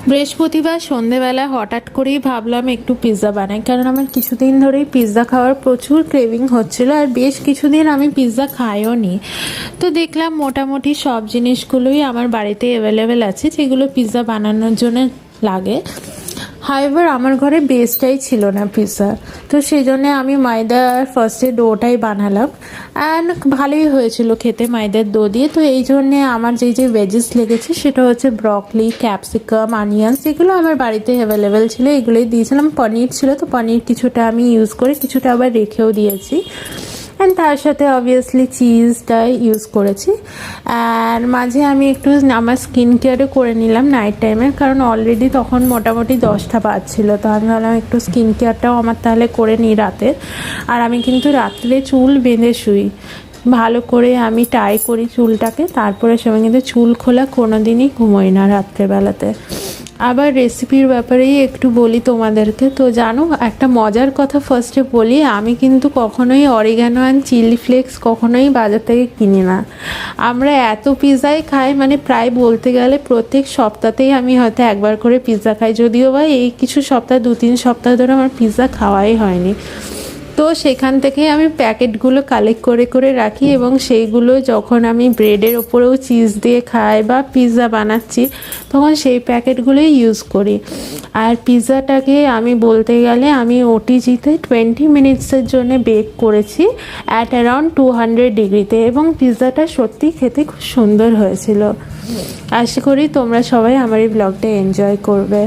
বৃহস্পতিবার সন্ধেবেলা হঠাৎ করেই ভাবলাম একটু পিৎজা বানাই, কারণ আমার কিছুদিন ধরেই পিৎজা খাওয়ার প্রচুর ক্রেভিং হচ্ছিল আর বেশ কিছুদিন আমি পিৎজা খাইও নি। তো দেখলাম মোটামুটি সব জিনিসগুলোই আমার বাড়িতে অ্যাভেলেবেল আছে যেগুলো পিৎজা বানানোর জন্য লাগে। হাইবার আমার ঘরে বেসটাই ছিল না পিৎজা, তো সেই জন্যে আমি ময়দার ফার্স্টে ডোটাই বানালাম অ্যান্ড ভালোই হয়েছিল খেতে ময়দার ডো দিয়ে। তো এই জন্যে আমার যে ভেজিস লেগেছে সেটা হচ্ছে ব্রকলি, ক্যাপসিকাম, অনিয়ন্স, এগুলো আমার বাড়িতে অ্যাভেলেবেল ছিল, এগুলোই দিয়েছিলাম। পনির ছিল, তো পনির কিছুটা আমি ইউজ করে কিছুটা আবার রেখেও দিয়েছি। অ্যান্ড তার সাথে অবভিয়াসলি চিজটা ইউজ করেছি। অ্যান্ড মাঝে আমি একটু আমার স্কিন কেয়ারও করে নিলাম নাইট টাইমে, কারণ অলরেডি তখন মোটামুটি 10টা বাজছিল। তো আমি ভাবলাম একটু স্কিন কেয়ারটাও আমার তাহলে করে নিই রাতে। আর আমি কিন্তু রাত্রে চুল বেঁধে শুই, ভালো করে আমি টাই করি চুলটাকে, তারপরে সময় কিন্তু চুল খোলা কোনো দিনই ঘুমোই না রাত্রেবেলাতে। আবার রেসিপির ব্যাপারেই একটু বলি তোমাদেরকে। তো জানো, একটা মজার কথা ফার্স্টে বলি, আমি কিন্তু কখনোই অরিগ্যানো অ্যান্ড চিলি ফ্লেক্স কখনোই বাজার থেকে কিনি না। আমরা এত পিৎজাই খাই, মানে প্রায় বলতে গেলে প্রত্যেক সপ্তাহতেই আমি হয়তো একবার করে পিৎজা খাই, যদিও বা এই কিছু সপ্তাহ 2-3 সপ্তাহ ধরে আমার পিৎজা খাওয়াই হয়নি। তো সেখান থেকে আমি প্যাকেটগুলো কালেক্ট করে করে রাখি এবং সেইগুলো যখন আমি ব্রেডের ওপরেও চিজ দিয়ে খাই বা পিৎজা বানাচ্ছি তখন সেই প্যাকেটগুলোই ইউজ করি। আর পিৎজাটাকে আমি বলতে গেলে আমি ওটিজিতে 20 মিনিটসের জন্য বেক করেছি অ্যাট অ্যারাউন্ড 200 ডিগ্রিতে, এবং পিৎজাটা সত্যি খেতে খুব সুন্দর হয়েছিল। আশা করি তোমরা সবাই আমার এই ব্লগটা এনজয় করবে।